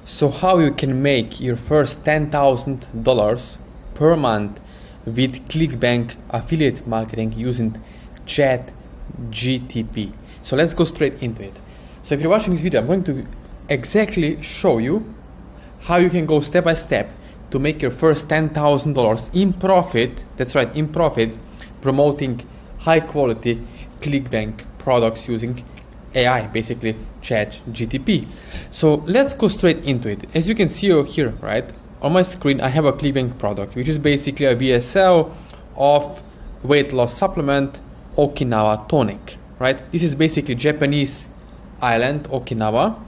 So how you can make your first $10,000 per month with Clickbank affiliate marketing using ChatGPT. So let's go straight into it. So if you're watching this video, I'm going to exactly show you how you can go step by step to make your first $10,000 in profit. That's right, in profit, promoting high quality Clickbank products using AI, basically ChatGPT. So let's go straight into it. As you can see over here, right, on my screen, I have a Clickbank product, which is basically a VSL of weight loss supplement Okinawa tonic, right? This is basically Japanese island, Okinawa,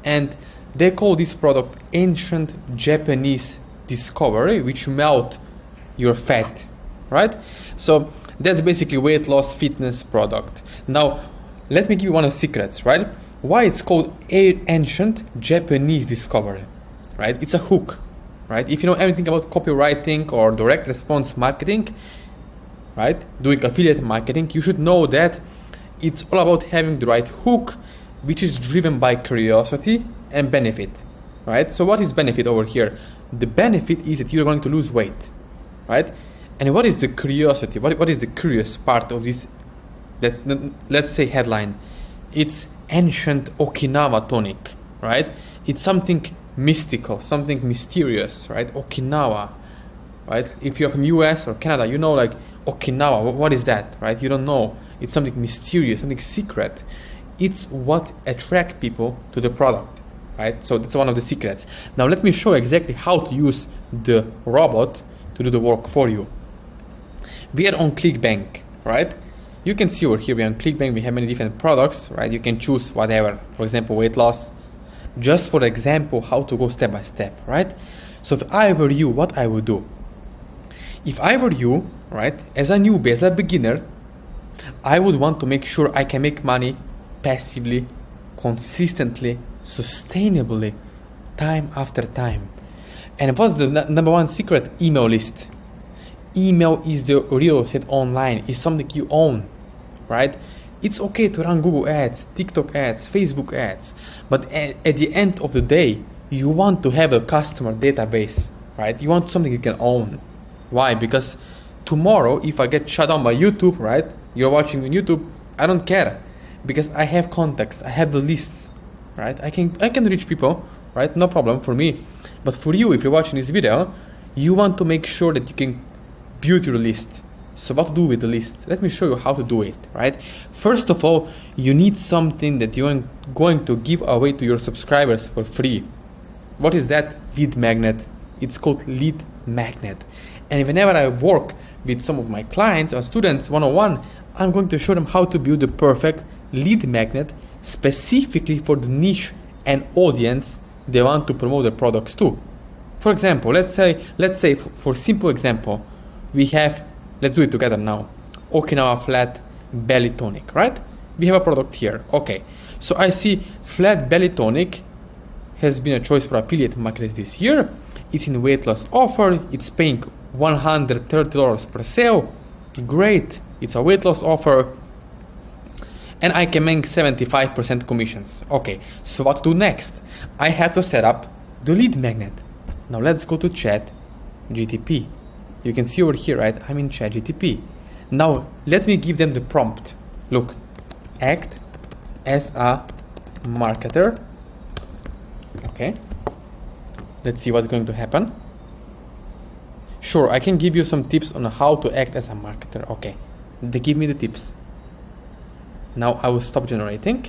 and they call this product ancient Japanese discovery, which melt your fat, right? So that's basically weight loss fitness product. Now, let me give you one of the secrets, right? Why it's called ancient Japanese discovery, right? It's a hook, right? If you know anything about copywriting or direct response marketing, right? Doing affiliate marketing, you should know that it's all about having the right hook, which is driven by curiosity and benefit, right? So what is benefit over here? The benefit is that you're going to lose weight, right? And what is the curiosity? What is the curious part of this? Let's say headline, it's ancient Okinawa tonic, right? It's something mystical, something mysterious, right? Okinawa, right? If you're from US or Canada, you know, like Okinawa, what is that, right? You don't know. It's something mysterious, something secret. It's what attracts people to the product, right? So that's one of the secrets. Now let me show exactly how to use the robot to do the work for you. We are on Clickbank, right? You can see over here, we're on Clickbank, we have many different products, right? You can choose whatever, for example, weight loss. Just for example, how to go step by step, right? So if I were you, what I would do? If I were you, right, as a newbie, as a beginner, I would want to make sure I can make money passively, consistently, sustainably, time after time. And what's the number one secret? Email list. Email is the real estate online. It's something you own, right? It's okay to run Google ads, TikTok ads, Facebook ads, but at the end of the day, you want to have a customer database, right? You want something you can own. Why? Because tomorrow, if I get shut down by YouTube, right? You're watching on YouTube, I don't care, because I have contacts, I have the lists, right? I can reach people, right? No problem for me. But for you, if you're watching this video, you want to make sure that you can build your list. So what to do with the list? Let me show you how to do it, right? First of all, you need something that you're going to give away to your subscribers for free. What is that? Lead magnet. It's called lead magnet. And whenever I work with some of my clients or students one-on-one, I'm going to show them how to build the perfect lead magnet specifically for the niche and audience they want to promote their products to. For example, let's say for simple example, we have, let's do it together now, Okinawa flat belly tonic, right? We have a product here. Okay, so I see flat belly tonic has been a choice for affiliate marketers this year. It's in weight loss offer. It's paying $130 per sale. Great, it's a weight loss offer. And I can make 75% commissions. Okay, so what to do next? I have to set up the lead magnet. Now let's go to ChatGPT. You can see over here, right? I'm in ChatGPT. Now let me give them the prompt. Look, act as a marketer. Okay. Let's see what's going to happen. Sure, I can give you some tips on how to act as a marketer. Okay, they give me the tips. Now I will stop generating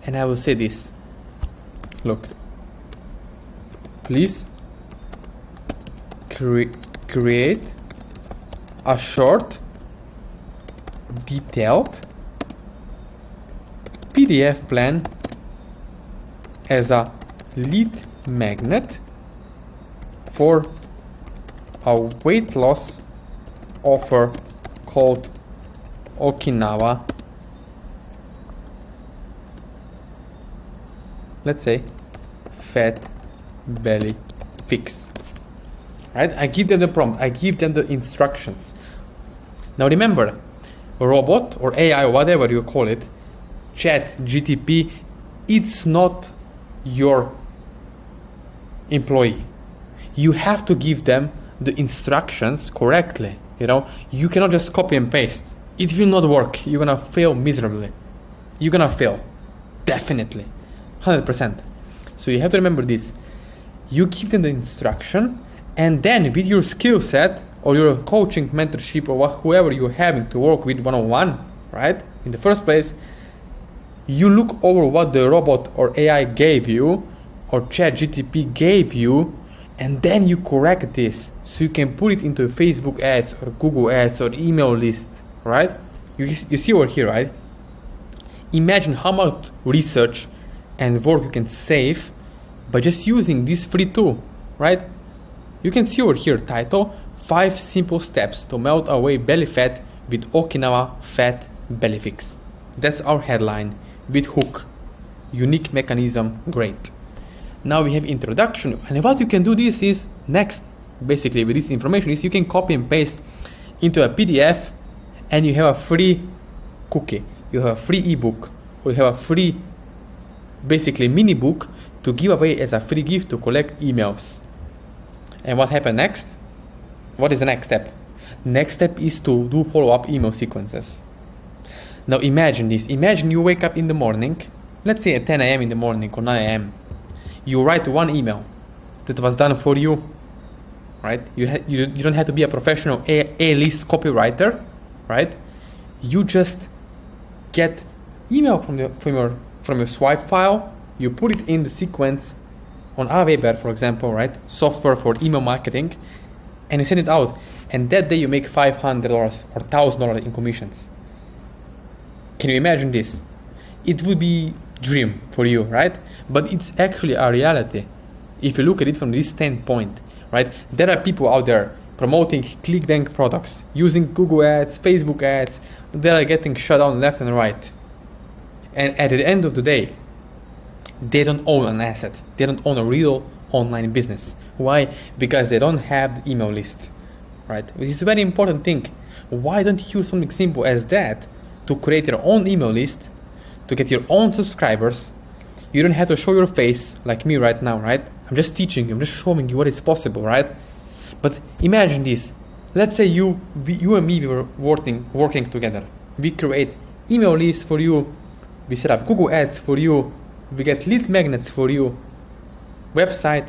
and I will say this. Look, please create a short, detailed PDF plan as a lead magnet for a weight loss offer called Okinawa, let's say fat belly fix. Right? I give them the prompt, I give them the instructions. Now remember, a robot or AI or whatever you call it, ChatGPT, it's not your employee. You have to give them the instructions correctly. You know, you cannot just copy and paste. It will not work. You're gonna fail miserably. You're gonna fail, definitely, 100%. So you have to remember this. You give them the instruction, and then with your skill set or your coaching, mentorship, or whoever you're having to work with one-on-one, right? In the first place, you look over what the robot or AI gave you, or ChatGPT gave you, and then you correct this so you can put it into Facebook ads or Google ads or email list, right? You see over here, right? Imagine how much research and work you can save by just using this free tool, right? You can see over here title, 5 simple steps to melt away belly fat with Okinawa fat belly fix. That's our headline with hook. Unique mechanism, great. Now we have introduction, and what you can do this is next, basically with this information is you can copy and paste into a PDF, and you have a free cookie, you have a free ebook, or you have a free basically mini book to give away as a free gift to collect emails. And what happened next? What is the next step? Next step is to do follow-up email sequences. Now imagine this. Imagine you wake up in the morning, let's say at 10 a.m. in the morning or 9 a.m. You write one email that was done for you, right? You don't have to be a professional A-list copywriter, right? You just get email from your swipe file. You put it in the sequence on Aweber, for example, right? Software for email marketing, and you send it out. And that day you make $500 or $1,000 in commissions. Can you imagine this? It would be dream for you, right? But it's actually a reality if you look at it from this standpoint, right? There are people out there promoting Clickbank products, using Google ads, Facebook ads. They are getting shut down left and right. And at the end of the day, they don't own an asset. They don't own a real online business. Why? Because they don't have the email list, right? Which is a very important thing. Why don't you use something simple as that to create your own email list, to get your own subscribers? You don't have to show your face like me right now, right? I'm just teaching you, I'm just showing you what is possible, right? But imagine this. Let's say you and me, we were working together. We create email lists for you. We set up Google ads for you. We get lead magnets for you. Website.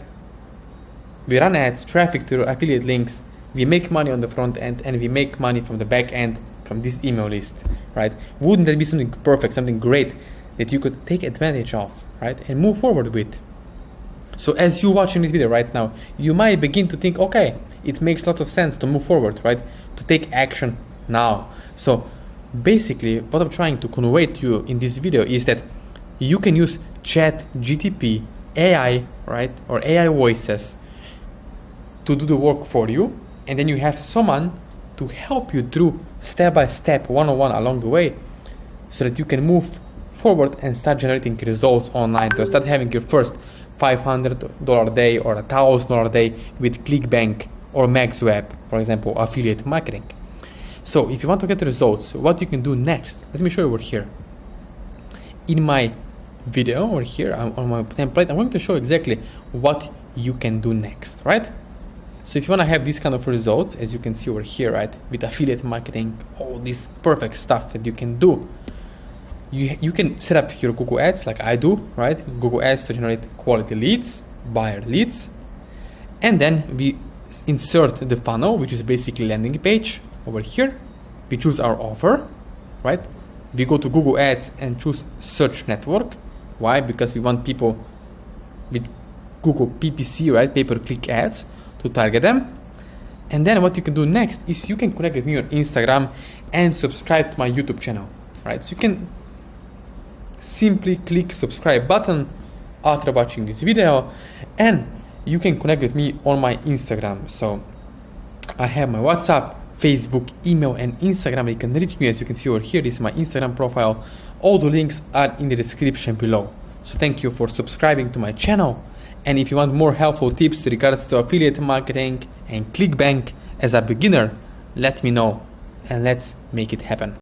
We run ads, traffic to affiliate links. We make money on the front end, and we make money from the back end from this email list, right? Wouldn't that be something perfect, something great that you could take advantage of, right? And move forward with. So as you're watching this video right now, you might begin to think, okay, it makes lots of sense to move forward, right? To take action now. So basically what I'm trying to convey to you in this video is that you can use ChatGPT, AI, right? Or AI voices to do the work for you. And then you have someone to help you through step-by-step, one-on-one along the way, so that you can move forward and start generating results online, to start having your first $500 a day or $1,000 a day with Clickbank or MaxWeb, for example, affiliate marketing. So if you want to get results, what you can do next, let me show you over here. In my video over here on my template, I'm going to show exactly what you can do next, right? So if you want to have these kind of results, as you can see over here, right, with affiliate marketing, all this perfect stuff that you can do, you can set up your Google ads like I do, right? Google ads to generate quality leads, buyer leads, and then we insert the funnel, which is basically landing page over here. We choose our offer, right? We go to Google ads and choose search network. Why? Because we want people with Google PPC, right, pay-per-click ads, to target them. And then what you can do next is you can connect with me on Instagram and subscribe to my YouTube channel, right? So you can simply click subscribe button after watching this video, and you can connect with me on my Instagram. So I have my WhatsApp, Facebook, email, and Instagram. You can reach me, as you can see over here. This is my Instagram profile. All the links are in the description below. So thank you for subscribing to my channel. And if you want more helpful tips regards to affiliate marketing and Clickbank as a beginner, let me know and let's make it happen.